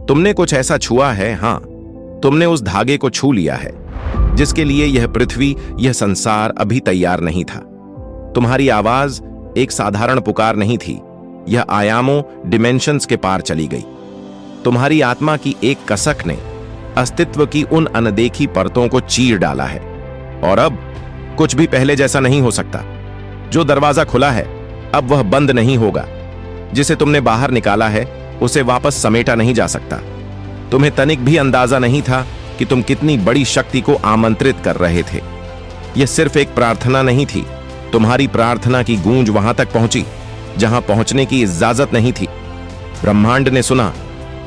तुमने कुछ ऐसा छुआ है, हाँ, तुमने उस धागे को छू लिया है जिसके लिए यह पृथ्वी, यह संसार अभी तैयार नहीं था। तुम्हारी आवाज एक साधारण पुकार नहीं थी, यह आयामों, डिमेंशंस के पार चली गई। तुम्हारी आत्मा की एक कसक ने अस्तित्व की उन अनदेखी परतों को चीर डाला है और अब कुछ भी पहले जैसा नहीं हो सकता। जो दरवाजा खुला है अब वह बंद नहीं होगा। जिसे तुमने बाहर निकाला है उसे वापस समेटा नहीं जा सकता। तुम्हें तनिक भी अंदाजा नहीं था कि तुम कितनी बड़ी शक्ति को आमंत्रित कर रहे थे। यह सिर्फ एक प्रार्थना नहीं थी, तुम्हारी प्रार्थना की गूंज वहां तक पहुंची जहां पहुंचने की इजाजत नहीं थी। ब्रह्मांड ने सुना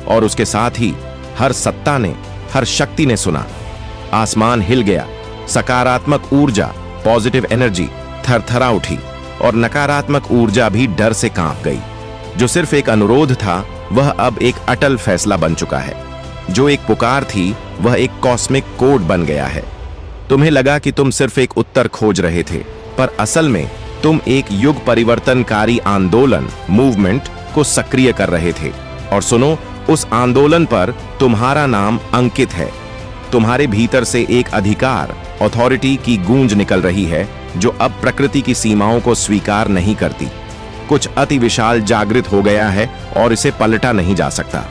और उसके साथ ही हर सत्ता ने, हर शक्ति ने सुना। आसमान हिल गया, सकारात्मक ऊर्जा, पॉजिटिव एनर्जी थरथरा उठी और नकारात्मक ऊर्जा भी डर से कांप गई। जो सिर्फ एक अनुरोध था वह अब एक अटल फैसला बन चुका है। जो एक पुकार थी वह एक कॉस्मिक कोड बन गया है। तुम्हें लगा कि तुम सिर्फ एक उत्तर खोज रहे थे, पर असल में तुम एक युग परिवर्तनकारी आंदोलन, मूवमेंट को सक्रिय कर रहे थे। और सुनो, उस आंदोलन पर तुम्हारा नाम अंकित है। तुम्हारे भीतर से एक अधिकार, अथॉरिटी की गूंज निकल रही है जो अब प्रकृति की सीमाओं को स्वीकार नहीं करती। कुछ अति विशाल जागृत हो गया है और इसे पलटा नहीं जा सकता।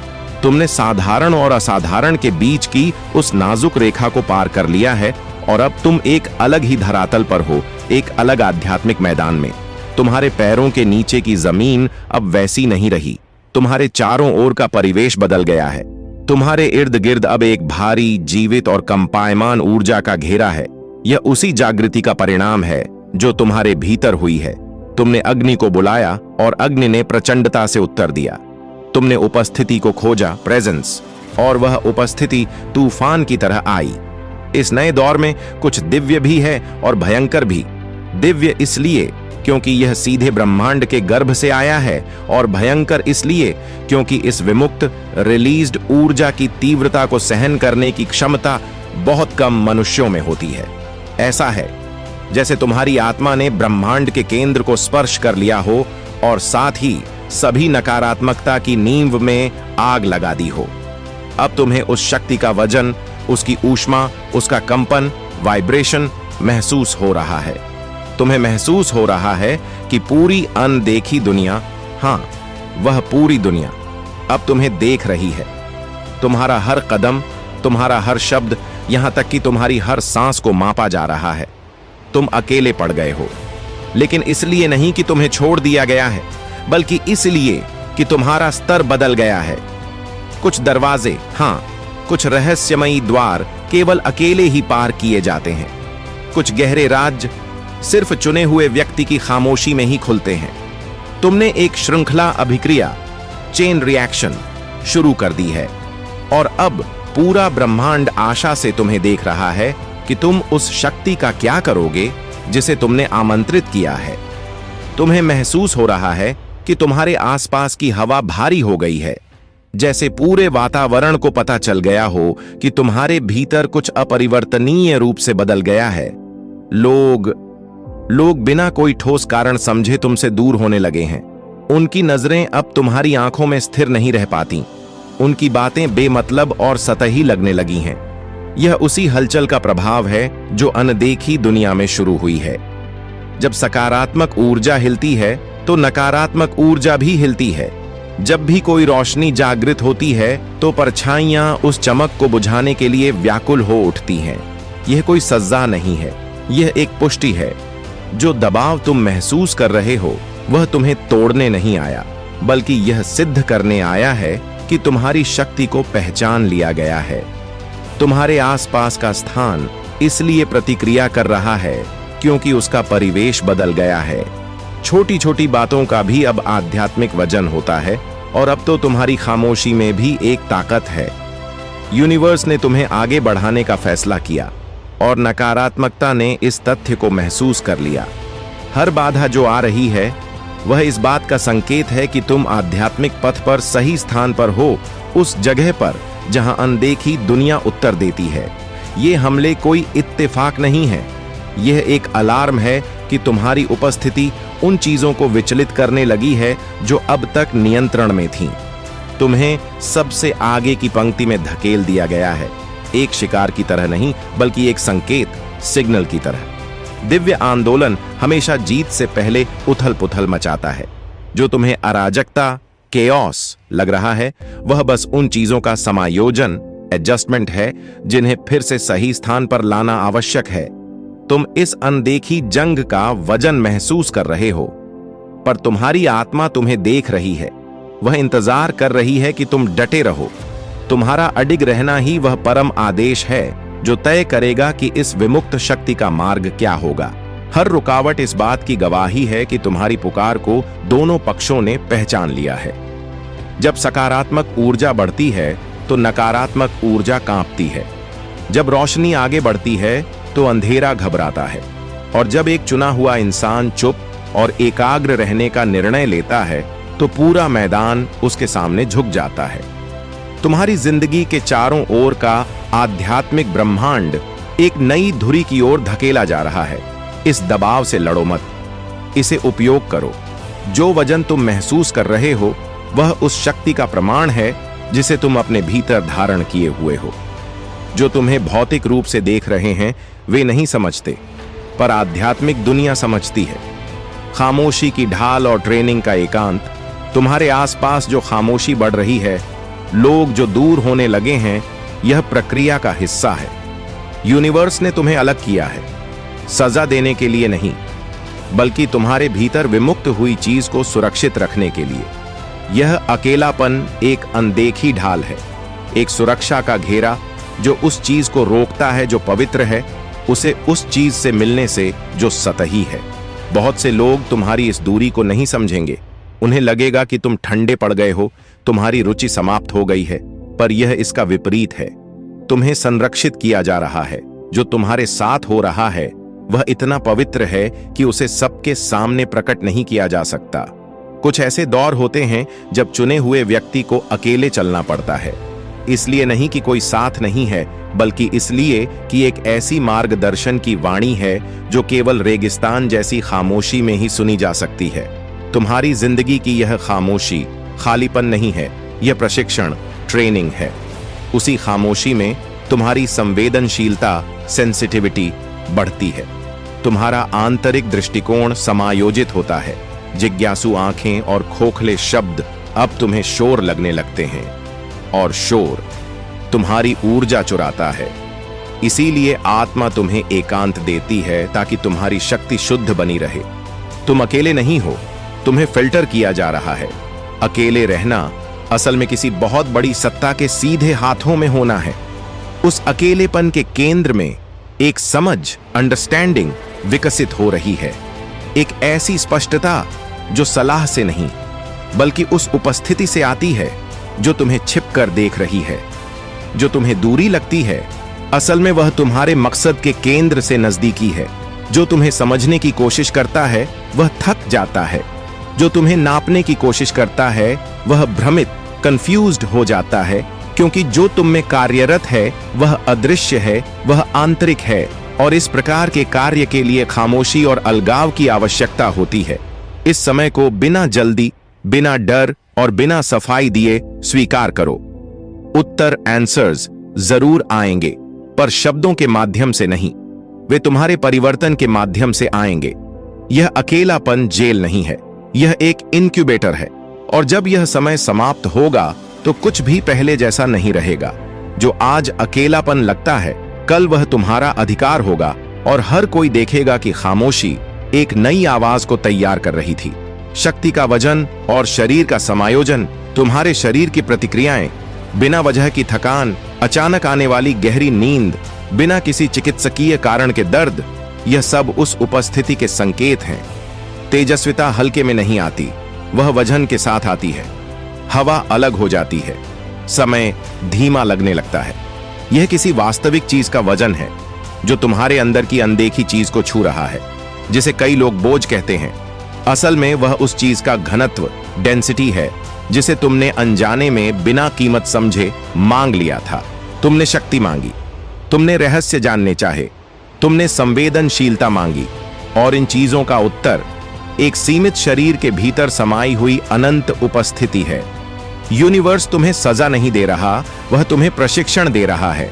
तुमने साधारण और असाधारण के बीच की उस नाजुक रेखा को पार कर लिया है और अब तुम एक अलग ही धरातल पर हो, एक अलग आध्यात्मिक मैदान में। तुम्हारे पैरों के नीचे की जमीन अब वैसी नहीं रही। तुम्हारे चारों ओर का परिवेश बदल गया है। तुम्हारे इर्द गिर्द अब एक भारी, जीवित और कंपायमान ऊर्जा का घेरा है। यह उसी जागृति का परिणाम है जो तुम्हारे भीतर हुई है। तुमने अग्नि को बुलाया और अग्नि ने प्रचंडता से उत्तर दिया। तुमने उपस्थिति को खोजा, प्रेजेंस, और वह उपस्थिति तूफान की तरह आई। इस नए दौर में कुछ दिव्य भी है और भयंकर भी। दिव्य इसलिए क्योंकि यह सीधे ब्रह्मांड के गर्भ से आया है, और भयंकर इसलिए क्योंकि इस विमुक्त, रिलीज्ड ऊर्जा की तीव्रता को सहन करने की क्षमता बहुत कम मनुष्यों में होती है। ऐसा है जैसे तुम्हारी आत्मा ने ब्रह्मांड के केंद्र को स्पर्श कर लिया हो और साथ ही सभी नकारात्मकता की नींव में आग लगा दी हो। अब तुम्हें उस शक्ति का वजन, उसकी ऊष्मा, उसका कंपन, वाइब्रेशन महसूस हो रहा है। तुम्हें महसूस हो रहा है कि पूरी अनदेखी दुनिया, हां, वह पूरी दुनिया अब तुम्हें देख रही है। तुम्हारा हर कदम, तुम्हारा हर शब्द, यहां तक कि तुम्हारी हर सांस को मापा जा रहा है। तुम अकेले पड़ गए हो, लेकिन इसलिए नहीं कि तुम्हें छोड़ दिया गया है, बल्कि इसलिए कि तुम्हारा स्तर बदल गया है। कुछ दरवाजे, हां, कुछ रहस्यमयी द्वार केवल अकेले ही पार किए जाते हैं। कुछ गहरे राज्य सिर्फ चुने हुए व्यक्ति की खामोशी में ही खुलते हैं। तुमने एक श्रृंखला अभिक्रिया, चेन रिएक्शन शुरू कर दी है और अब पूरा ब्रह्मांड आशा से तुम्हें देख रहा है कि तुम उस शक्ति का क्या करोगे जिसे तुमने आमंत्रित किया है। तुम्हें महसूस हो रहा है कि तुम्हारे आसपास की हवा भारी हो गई है, जैसे पूरे वातावरण को पता चल गया हो कि तुम्हारे भीतर कुछ अपरिवर्तनीय रूप से बदल गया है। लोग बिना कोई ठोस कारण समझे तुमसे दूर होने लगे हैं। उनकी नजरें अब तुम्हारी आंखों में स्थिर नहीं रह पाती। उनकी बातें बेमतलब और सतही लगने लगी हैं। यह उसी हलचल का प्रभाव है जो अनदेखी दुनिया में शुरू हुई है। जब सकारात्मक ऊर्जा हिलती है तो नकारात्मक ऊर्जा भी हिलती है। जब भी कोई रोशनी जागृत होती है तो परछाइयां उस चमक को बुझाने के लिए व्याकुल हो उठती हैं। यह कोई सजा नहीं है, यह एक पुष्टि है। जो दबाव तुम महसूस कर रहे हो वह तुम्हें तोड़ने नहीं आया, बल्कि यह सिद्ध करने आया है कि तुम्हारी शक्ति को पहचान लिया गया है। तुम्हारे आसपास का स्थान इसलिए प्रतिक्रिया कर रहा है क्योंकि उसका परिवेश बदल गया है। छोटी छोटी बातों का भी अब आध्यात्मिक वजन होता है और अब तो तुम्हारी खामोशी में भी एक ताकत है। यूनिवर्स ने तुम्हें आगे बढ़ाने का फैसला किया और नकारात्मकता ने इस तथ्य को महसूस कर लिया। हर बाधा जो आ रही है वह इस बात का संकेत है कि तुम आध्यात्मिक पथ पर सही स्थान पर हो, उस जगह पर जहां अनदेखी दुनिया उत्तर देती है। ये हमले कोई इत्तेफाक नहीं है, यह एक अलार्म है कि तुम्हारी उपस्थिति उन चीजों को विचलित करने लगी है जो अब तक नियंत्रण में थीं। तुम्हें सबसे आगे की पंक्ति में धकेल दिया गया है, एक शिकार की तरह नहीं बल्कि एक संकेत, सिग्नल की तरह। दिव्य आंदोलन हमेशा जीत से पहले उथल पुथल मचाता है। जो तुम्हें अराजकता, केओस लग रहा है, वह बस उन चीजों का समायोजन, एडजस्टमेंट है जिन्हें फिर से सही स्थान पर लाना आवश्यक है। तुम इस अनदेखी जंग का वजन महसूस कर रहे हो, पर तुम्हारी आत्मा तुम्हें देख रही है। वह इंतजार कर रही है कि तुम डटे रहो। तुम्हारा अडिग रहना ही वह परम आदेश है जो तय करेगा कि इस विमुक्त शक्ति का मार्ग क्या होगा। हर रुकावट इस बात की गवाही है कि तुम्हारी पुकार को दोनों पक्षों ने पहचान लिया है। जब सकारात्मक ऊर्जा बढ़ती है तो नकारात्मक ऊर्जा कांपती है। जब रोशनी आगे बढ़ती है तो अंधेरा घबराता है, और जब एक चुना हुआ इंसान चुप और एकाग्र रहने का निर्णय लेता है तो पूरा मैदान उसके सामने झुक जाता है। तुम्हारी जिंदगी के चारों ओर का आध्यात्मिक ब्रह्मांड एक नई धुरी की ओर धकेला जा रहा है। इस दबाव से लड़ो मत, इसे उपयोग करो। जो वजन तुम महसूस कर रहे हो वह उस शक्ति का प्रमाण है जिसे तुम अपने भीतर धारण किए हुए हो। जो तुम्हें भौतिक रूप से देख रहे हैं वे नहीं समझते, पर आध्यात्मिक दुनिया समझती है। खामोशी की ढाल और ट्रेनिंग का एकांत, तुम्हारे आसपास जो खामोशी बढ़ रही है, लोग जो दूर होने लगे हैं, यह प्रक्रिया का हिस्सा है। यूनिवर्स ने तुम्हें अलग किया है, सजा देने के लिए नहीं, बल्कि तुम्हारे भीतर विमुक्त हुई चीज को सुरक्षित रखने के लिए। यह अकेलापन एक अनदेखी ढाल है, एक सुरक्षा का घेरा जो उस चीज को रोकता है जो पवित्र है, उसे उस चीज से मिलने से जो सतही है। बहुत से लोग तुम्हारी इस दूरी को नहीं समझेंगे। उन्हें लगेगा कि तुम ठंडे पड़ गए हो, तुम्हारी रुचि समाप्त हो गई है, पर यह इसका विपरीत है। तुम्हें संरक्षित किया जा रहा है। जो तुम्हारे साथ हो रहा है वह इतना पवित्र है कि उसे सबके सामने प्रकट नहीं किया जा सकता। कुछ ऐसे दौर होते हैं जब चुने हुए व्यक्ति को अकेले चलना पड़ता है, इसलिए नहीं कि कोई साथ नहीं है, बल्कि इसलिए कि एक ऐसी मार्गदर्शन की वाणी है जो केवल रेगिस्तान जैसी खामोशी में ही सुनी जा सकती है। तुम्हारी जिंदगी की यह खामोशी खालीपन नहीं है, यह प्रशिक्षण, ट्रेनिंग है। उसी खामोशी में तुम्हारी संवेदनशीलता, सेंसिटिविटी बढ़ती है। तुम्हारा आंतरिक दृष्टिकोण समायोजित होता है। जिज्ञासु आंखें और खोखले शब्द अब तुम्हें शोर लगने लगते हैं, और शोर तुम्हारी ऊर्जा चुराता है। इसीलिए आत्मा तुम्हें एकांत देती है ताकि तुम्हारी शक्ति शुद्ध बनी रहे। तुम अकेले नहीं हो, तुम्हें फिल्टर किया जा रहा है। अकेले रहना असल में किसी बहुत बड़ी सत्ता के सीधे हाथों में होना है। उस अकेलेपन के केंद्र में एक समझ, अंडरस्टैंडिंग विकसित हो रही है। एक ऐसी स्पष्टता जो सलाह से नहीं बल्कि उस उपस्थिति से आती है जो तुम्हें छिपकर देख रही है। जो तुम्हें दूरी लगती है, असल में वह तुम्हारे मकसद के केंद्र से नजदीकी है। जो तुम्हें समझने की कोशिश करता है वह थक जाता है। जो तुम्हें नापने की कोशिश करता है वह भ्रमित, कंफ्यूज्ड हो जाता है, क्योंकि जो तुम में कार्यरत है वह अदृश्य है, वह आंतरिक है, और इस प्रकार के कार्य के लिए खामोशी और अलगाव की आवश्यकता होती है। इस समय को बिना जल्दी, बिना डर और बिना सफाई दिए स्वीकार करो। उत्तर, आंसर्स जरूर आएंगे, पर शब्दों के माध्यम से नहीं, वे तुम्हारे परिवर्तन के माध्यम से आएंगे। यह अकेलापन जेल नहीं है, यह एक इनक्यूबेटर है, और जब यह समय समाप्त होगा तो कुछ भी पहले जैसा नहीं रहेगा। जो आज अकेलापन लगता है, कल वह तुम्हारा अधिकार होगा, और हर कोई देखेगा कि खामोशी एक नई आवाज को तैयार कर रही थी। शक्ति का वजन और शरीर का समायोजन, तुम्हारे शरीर की प्रतिक्रियाएं, बिना वजह की थकान, अचानक आने वाली गहरी नींद, बिना किसी चिकित्सकीय कारण के दर्द, यह सब उस उपस्थिति के संकेत हैं। तेजस्विता हल्के में नहीं आती, वह वजन के साथ आती है। हवा अलग हो जाती है, समय धीमा लगने लगता है। यह किसी वास्तविक चीज का वजन है जो तुम्हारे अंदर की अनदेखी चीज को छू रहा है, जिसे कई लोग बोझ कहते हैं। असल में वह उस चीज का घनत्व, डेंसिटी है, जिसे तुमने अनजाने में बिना कीमत समझे मांग लिया था। तुमने शक्ति मांगी, तुमने रहस्य जानने चाहे, तुमने संवेदनशीलता मांगी, और इन चीजों का उत्तर एक सीमित शरीर के भीतर समाई हुई अनंत उपस्थिति है। यूनिवर्स तुम्हें सजा नहीं दे रहा, वह तुम्हें प्रशिक्षण दे रहा है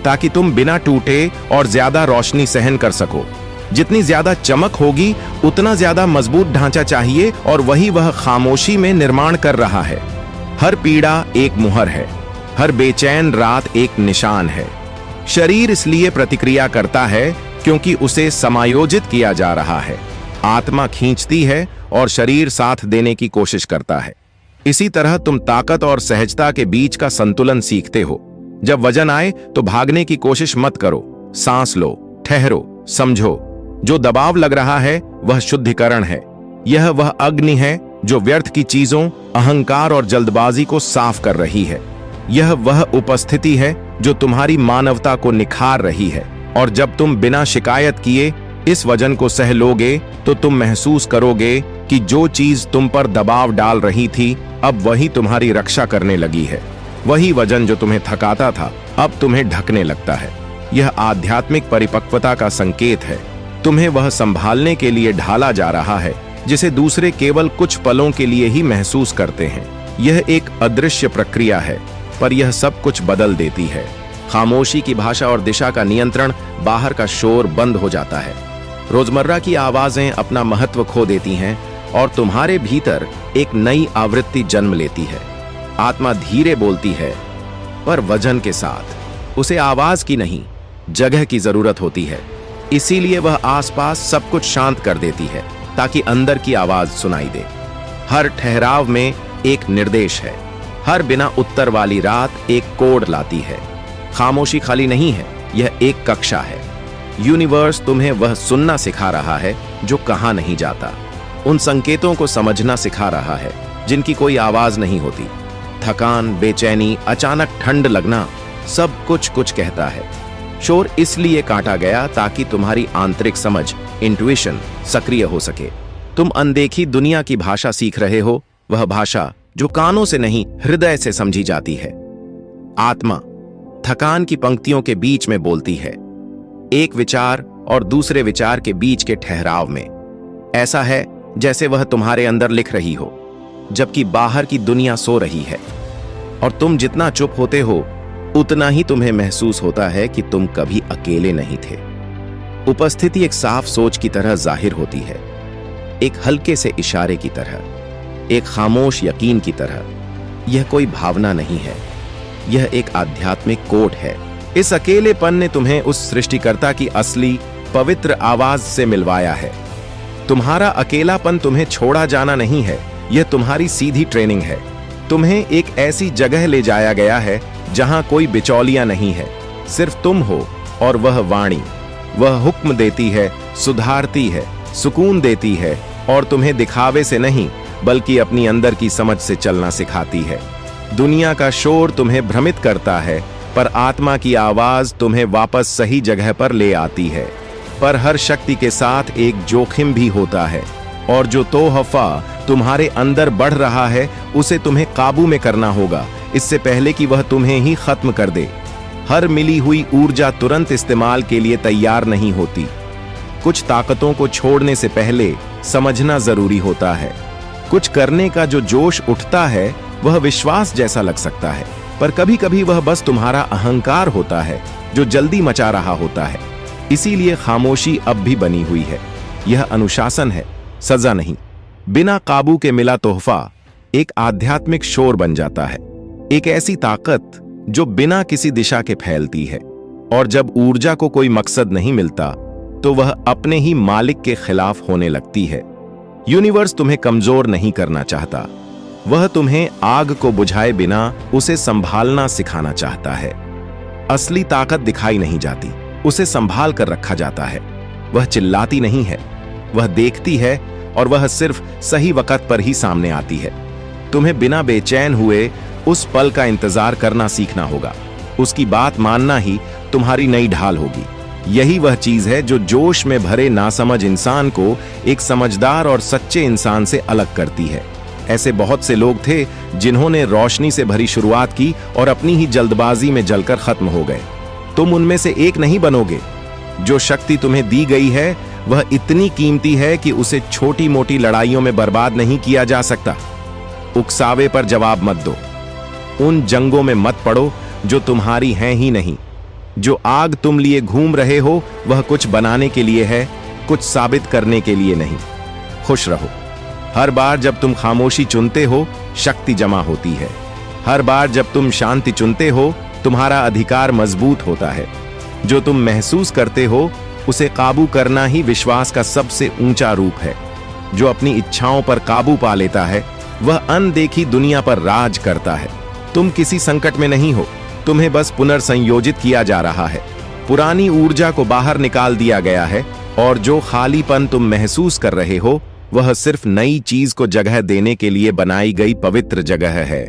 ताकि तुम बिना टूटे और ज्यादा रोशनी सहन कर सको। जितनी ज्यादा चमक होगी उतना ज्यादा मजबूत ढांचा चाहिए, और वही वह खामोशी में निर्माण कर रहा है। हर पीड़ा एक मुहर है, हर बेचैन रात एक निशान है। शरीर इसलिए प्रतिक्रिया करता है क्योंकि उसे समायोजित किया जा रहा है। आत्मा खींचती है और शरीर साथ देने की कोशिश करता है। इसी तरह तुम ताकत और सहजता के बीच का संतुलन सीखते हो। जब वजन आए तो भागने की कोशिश मत करो, सांस लो, ठहरो, समझो। जो दबाव लग रहा है वह शुद्धिकरण है। यह वह अग्नि है जो व्यर्थ की चीजों, अहंकार और जल्दबाजी को साफ कर रही है। यह वह उपस्थिति है जो तुम्हारी मानवता को निखार रही है। और जब तुम बिना शिकायत किए इस वजन को सह लोगे तो तुम महसूस करोगे कि जो चीज तुम पर दबाव डाल रही थी अब वही तुम्हारी रक्षा करने लगी है। वही वजन जो तुम्हें थकाता था अब तुम्हें ढकने लगता है। यह आध्यात्मिक परिपक्वता का संकेत है। तुम्हें वह संभालने के लिए ढाला जा रहा है जिसे दूसरे केवल कुछ पलों के लिए ही महसूस करते हैं। यह एक अदृश्य प्रक्रिया है, पर यह सब कुछ बदल देती है। खामोशी की भाषा और दिशा का नियंत्रण, बाहर का शोर बंद हो जाता है। रोजमर्रा की आवाजें अपना महत्व खो देती हैं और तुम्हारे भीतर एक नई आवृत्ति जन्म लेती है। आत्मा धीरे बोलती है, पर वजन के साथ। उसे आवाज की नहीं, जगह की जरूरत होती है। इसीलिए वह आसपास सब कुछ शांत कर देती है ताकि अंदर की आवाज सुनाई दे। हर ठहराव में एक निर्देश है। हर बिना उत्तर वाली रात एक कोड लाती है। खामोशी खाली नहीं है, यह एक कक्षा है। यूनिवर्स तुम्हें वह सुनना सिखा रहा है जो कहा नहीं जाता। उन संकेतों को समझना सिखा रहा है जिनकी कोई आवाज नहीं होती। थकान, बेचैनी, अचानक ठंड लगना, सब कुछ कुछ कहता है। शोर इसलिए काटा गया ताकि तुम्हारी आंतरिक समझ, इंट्यूशन सक्रिय हो सके। तुम अनदेखी दुनिया की भाषा सीख रहे हो, वह भाषा जो कानों से नहीं हृदय से समझी जाती है। आत्मा थकान की पंक्तियों के बीच में बोलती है, एक विचार और दूसरे विचार के बीच के ठहराव में। ऐसा है जैसे वह तुम्हारे अंदर लिख रही हो, जबकि बाहर की दुनिया सो रही है। और तुम जितना चुप होते हो उतना ही तुम्हें महसूस होता है कि तुम कभी अकेले नहीं थे। उपस्थिति एक साफ सोच की तरह जाहिर होती है, एक हल्के से इशारे की तरह, एक खामोश यकीन की तरह। यह कोई भावना नहीं है, यह एक आध्यात्मिक कोड है। इस अकेलेपन ने तुम्हें उस सृष्टिकर्ता की असली पवित्र आवाज से मिलवाया है। तुम्हारा अकेलापन तुम्हें छोड़ा जाना नहीं है, यह तुम्हारी सीधी ट्रेनिंग है। तुम्हें एक ऐसी जगह ले जाया गया है जहां कोई बिचौलिया नहीं है, सिर्फ तुम हो और वह वाणी। वह हुक्म देती है, सुधारती है, सुकून देती है और तुम्हें दिखावे से नहीं बल्कि अपनी अंदर की समझ से चलना सिखाती है। दुनिया का शोर तुम्हें भ्रमित करता है, पर आत्मा की आवाज तुम्हें वापस सही जगह पर ले आती है। पर हर शक्ति के साथ एक जोखिम भी होता है, और जो तोहफा तुम्हारे अंदर बढ़ रहा है उसे तुम्हें काबू में करना होगा, इससे पहले कि वह तुम्हें ही खत्म कर दे। हर मिली हुई ऊर्जा तुरंत इस्तेमाल के लिए तैयार नहीं होती। कुछ ताकतों को छोड़ने से पहले समझना जरूरी होता है। कुछ करने का जो जोश उठता है वह विश्वास जैसा लग सकता है, पर कभी कभी वह बस तुम्हारा अहंकार होता है जो जल्दी मचा रहा होता है। इसीलिए खामोशी अब भी बनी हुई है। यह अनुशासन है, सजा नहीं। बिना काबू के मिला तोहफा एक आध्यात्मिक शोर बन जाता है, एक ऐसी ताकत जो बिना किसी दिशा के फैलती है। और जब ऊर्जा को कोई मकसद नहीं मिलता तो वह अपने ही मालिक के खिलाफ होने लगती है। यूनिवर्स तुम्हें कमजोर नहीं करना चाहता, वह तुम्हें आग को बुझाए बिना उसे संभालना सिखाना चाहता है। असली ताकत दिखाई नहीं जाती, उसे संभाल कर रखा जाता है। वह चिल्लाती नहीं है, वह देखती है, और वह सिर्फ सही वक्त पर ही सामने आती है। तुम्हें बिना बेचैन हुए उस पल का इंतजार करना सीखना होगा। उसकी बात मानना ही तुम्हारी नई ढाल होगी। यही वह चीज है जो जोश में भरे नासमझ इंसान को एक समझदार और सच्चे इंसान से अलग करती है। ऐसे बहुत से लोग थे जिन्होंने रोशनी से भरी शुरुआत की और अपनी ही जल्दबाजी में जलकर खत्म हो गए। तुम उनमें से एक नहीं बनोगे। जो शक्ति तुम्हें दी गई है वह इतनी कीमती है कि उसे छोटी मोटी लड़ाइयों में बर्बाद नहीं किया जा सकता। उकसावे पर जवाब मत दो, उन जंगों में मत पड़ो जो तुम्हारी हैं ही नहीं। जो आग तुम लिए घूम रहे हो वह कुछ बनाने के लिए है, कुछ साबित करने के लिए नहीं। खुश रहो। हर बार जब तुम खामोशी चुनते हो, शक्ति जमा होती है। हर बार जब तुम शांति चुनते हो, तुम्हारा अधिकार मजबूत होता है। जो तुम महसूस करते हो उसे काबू करना ही विश्वास का सबसे ऊंचा रूप है। जो अपनी इच्छाओं पर काबू पा लेता है वह अनदेखी दुनिया पर राज करता है। तुम किसी संकट में नहीं हो, तुम्हें बस पुनर्संयोजित किया जा रहा है। पुरानी ऊर्जा को बाहर निकाल दिया गया है और जो खालीपन तुम महसूस कर रहे हो वह सिर्फ नई चीज को जगह देने के लिए बनाई गई पवित्र जगह है।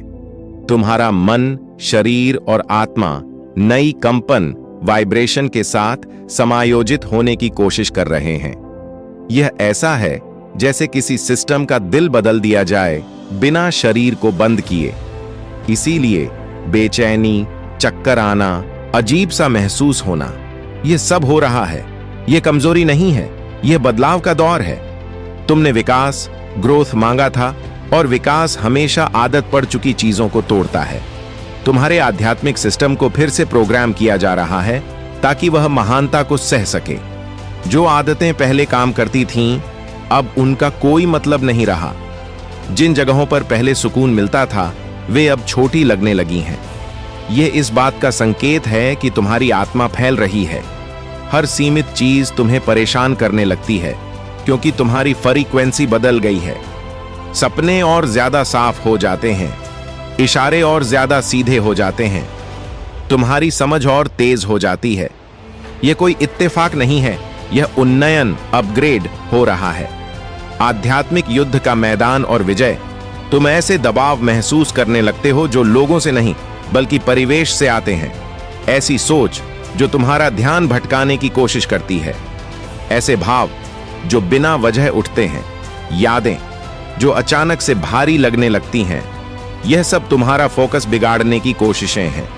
तुम्हारा मन, शरीर और आत्मा नई कंपन वाइब्रेशन के साथ समायोजित होने की कोशिश कर रहे हैं। यह ऐसा है जैसे किसी सिस्टम का दिल बदल दिया जाए बिना शरीर को बंद किए। इसीलिए बेचैनी, चक्कर आना, अजीब सा महसूस होना, यह सब हो रहा है। यह कमजोरी नहीं है, यह बदलाव का दौर है। तुमने विकास, ग्रोथ मांगा था और विकास हमेशा आदत पड़ चुकी चीजों को तोड़ता है। तुम्हारे आध्यात्मिक सिस्टम को फिर से प्रोग्राम किया जा रहा है ताकि वह महानता को सह सके। जो आदतें पहले काम करती थीं, अब उनका कोई मतलब नहीं रहा। जिन जगहों पर पहले सुकून मिलता था वे अब छोटी लगने लगी हैं। यह इस बात का संकेत है कि तुम्हारी आत्मा फैल रही है। हर सीमित चीज तुम्हें परेशान करने लगती है क्योंकि तुम्हारी फ्रीक्वेंसी बदल गई है। सपने और ज्यादा साफ हो जाते हैं, इशारे और ज्यादा सीधे हो जाते हैं, तुम्हारी समझ और तेज हो जाती है। यह कोई इत्तेफाक नहीं है, यह उन्नयन, अपग्रेड हो रहा है। आध्यात्मिक युद्ध का मैदान और विजय। तुम ऐसे दबाव महसूस करने लगते हो जो लोगों से नहीं बल्कि परिवेश से आते हैं। ऐसी सोच जो तुम्हारा ध्यान भटकाने की कोशिश करती है। ऐसे भाव जो बिना वजह उठते हैं। यादें जो अचानक से भारी लगने लगती हैं। यह सब तुम्हारा फोकस बिगाड़ने की कोशिशें हैं।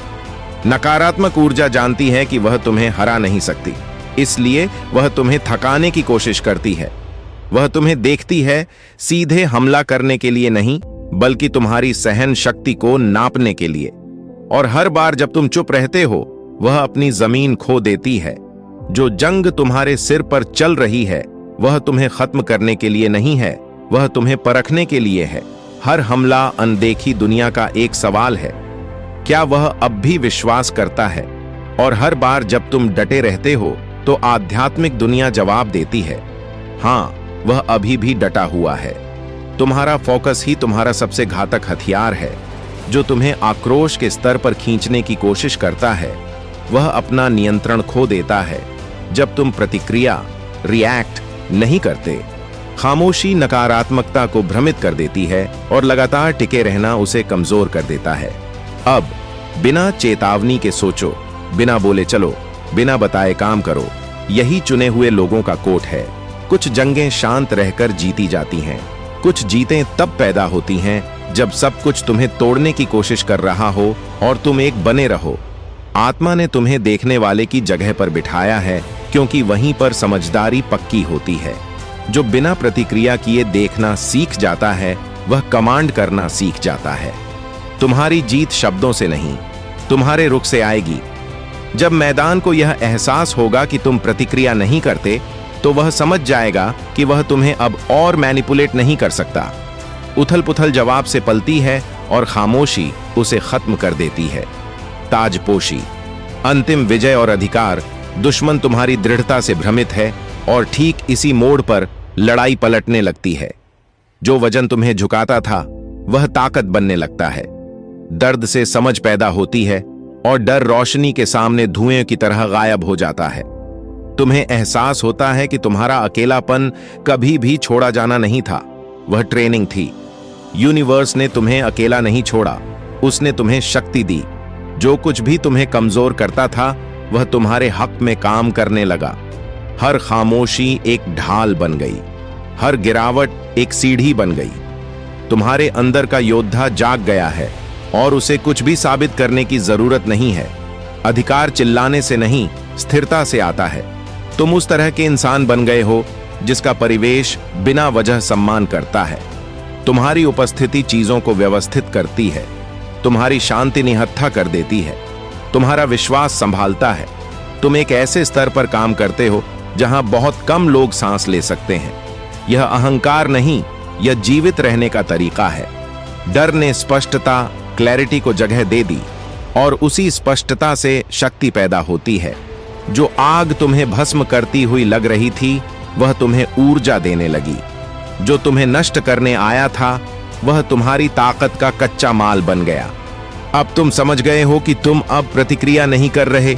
नकारात्मक ऊर्जा जानती है कि वह तुम्हें हरा नहीं सकती, इसलिए वह तुम्हें थकाने की कोशिश करती है। वह तुम्हें देखती है सीधे हमला करने के लिए नहीं बल्कि तुम्हारी सहन शक्ति को नापने के लिए। और हर बार जब तुम चुप रहते हो वह अपनी जमीन खो देती है। जो जंग तुम्हारे सिर पर चल रही है वह तुम्हें खत्म करने के लिए नहीं है, वह तुम्हें परखने के लिए है। हर हमला अनदेखी दुनिया का एक सवाल है, क्या वह अब भी विश्वास करता है? और हर बार जब तुम डटे रहते हो तो आध्यात्मिक दुनिया जवाब देती है, हां, वह अभी भी डटा हुआ है। तुम्हारा फोकस ही तुम्हारा सबसे घातक हथियार है। जो तुम्हें आक्रोश के स्तर पर खींचने की कोशिश करता है वह अपना नियंत्रण खो देता है जब तुम प्रतिक्रिया, रिएक्ट नहीं करते। खामोशी नकारात्मकता को भ्रमित कर देती है और लगातार टिके रहना उसे कमजोर कर देता है। अब बिना चेतावनी के सोचो, बिना बोले चलो, बिना बताए काम करो। यही चुने हुए लोगों का कोट है। कुछ जंगें शांत रहकर जीती जाती हैं। कुछ जीतें तब पैदा होती हैं जब सब कुछ तुम्हें तोड़ने की कोशिश कर रहा हो और तुम एक बने रहो। आत्मा ने तुम्हें देखने वाले की जगह पर बिठाया है क्योंकि वहीं पर समझदारी पक्की होती है। जो बिना प्रतिक्रिया किए देखना सीख जाता है वह कमांड करना सीख जाता है। तुम्हारी जीत शब्दों से नहीं, तुम्हारे रुख से आएगी। जब मैदान को यह एहसास होगा कि तुम प्रतिक्रिया नहीं करते तो वह समझ जाएगा कि वह तुम्हें अब और मैनिपुलेट नहीं कर सकता। उथल-पुथल जवाब से पलती है और खामोशी उसे खत्म कर देती है। ताजपोशी, अंतिम विजय और अधिकार। दुश्मन तुम्हारी दृढ़ता से भ्रमित है और ठीक इसी मोड़ पर लड़ाई पलटने लगती है। जो वजन तुम्हें झुकाता था वह ताकत बनने लगता है। दर्द से समझ पैदा होती है और डर रोशनी के सामने धुएं की तरह गायब हो जाता है। तुम्हें एहसास होता है कि तुम्हारा अकेलापन कभी भी छोड़ा जाना नहीं था, वह ट्रेनिंग थी। यूनिवर्स ने तुम्हें अकेला नहीं छोड़ा, उसने तुम्हें शक्ति दी। जो कुछ भी तुम्हें कमजोर करता था वह तुम्हारे हक में काम करने लगा। हर खामोशी एक ढाल बन गई, हर गिरावट एक सीढ़ी बन गई। तुम्हारे अंदर का योद्धा जाग गया है और उसे कुछ भी साबित करने की जरूरत नहीं है। अधिकार चिल्लाने से नहीं, स्थिरता से आता है। तुम उस तरह के इंसान बन गए हो जिसका परिवेश बिना वजह सम्मान करता है। तुम्हारी उपस्थिति चीजों को व्यवस्थित करती है। तुम्हारी शांति निहत्था कर देती है, तुम्हारा विश्वास संभालता है। तुम एक ऐसे स्तर पर काम करते हो जहां बहुत कम लोग सांस ले सकते हैं। यह अहंकार नहीं, यह जीवित रहने का तरीका है। डर ने स्पष्टता, क्लैरिटी को जगह दे दी और उसी स्पष्टता से शक्ति पैदा होती है। जो आग तुम्हें भस्म करती हुई लग रही थी, वह तुम्हें ऊर्जा देने लगी। जो तुम्हें नष्ट करने आया था, वह तुम्हारी ताकत का कच्चा माल बन गया। अब तुम समझ गए हो कि तुम अब प्रतिक्रिया नहीं कर रहे,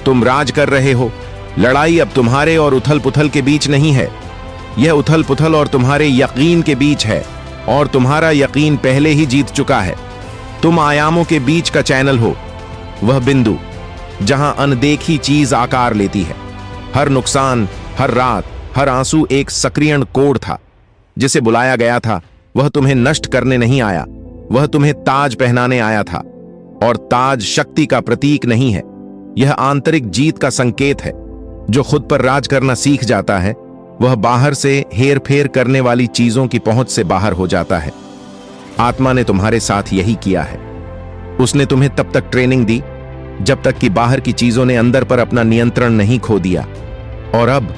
तुम राज कर रहे हो। लड़ाई अब तुम्हारे और उथल पुथल के बीच नहीं है, यह उथल पुथल और तुम्हारे यकीन के बीच है, और तुम्हारा यकीन पहले ही जीत चुका है। तुम आयामों के बीच का चैनल हो, वह बिंदु जहां अनदेखी चीज आकार लेती है। हर नुकसान, हर रात, हर आंसू एक सक्रियण कोड था। जिसे बुलाया गया था वह तुम्हें नष्ट करने नहीं आया, वह तुम्हें ताज पहनाने आया था। और ताज शक्ति का प्रतीक नहीं है, यह आंतरिक जीत का संकेत है। जो खुद पर राज करना सीख जाता है, वह बाहर से हेर फेर करने वाली चीजों की पहुंच से बाहर हो जाता है। आत्मा ने तुम्हारे साथ यही किया है। उसने तुम्हें तब तक ट्रेनिंग दी जब तक कि बाहर की चीजों ने अंदर पर अपना नियंत्रण नहीं खो दिया। और अब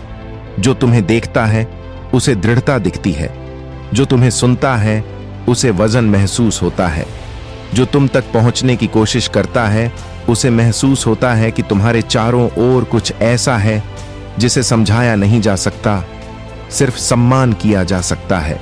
जो तुम्हें देखता है उसे दृढ़ता दिखती है, जो तुम्हें सुनता है उसे वजन महसूस होता है, जो तुम तक पहुंचने की कोशिश करता है उसे महसूस होता है कि तुम्हारे चारों ओर कुछ ऐसा है जिसे समझाया नहीं जा सकता, सिर्फ सम्मान किया जा सकता है।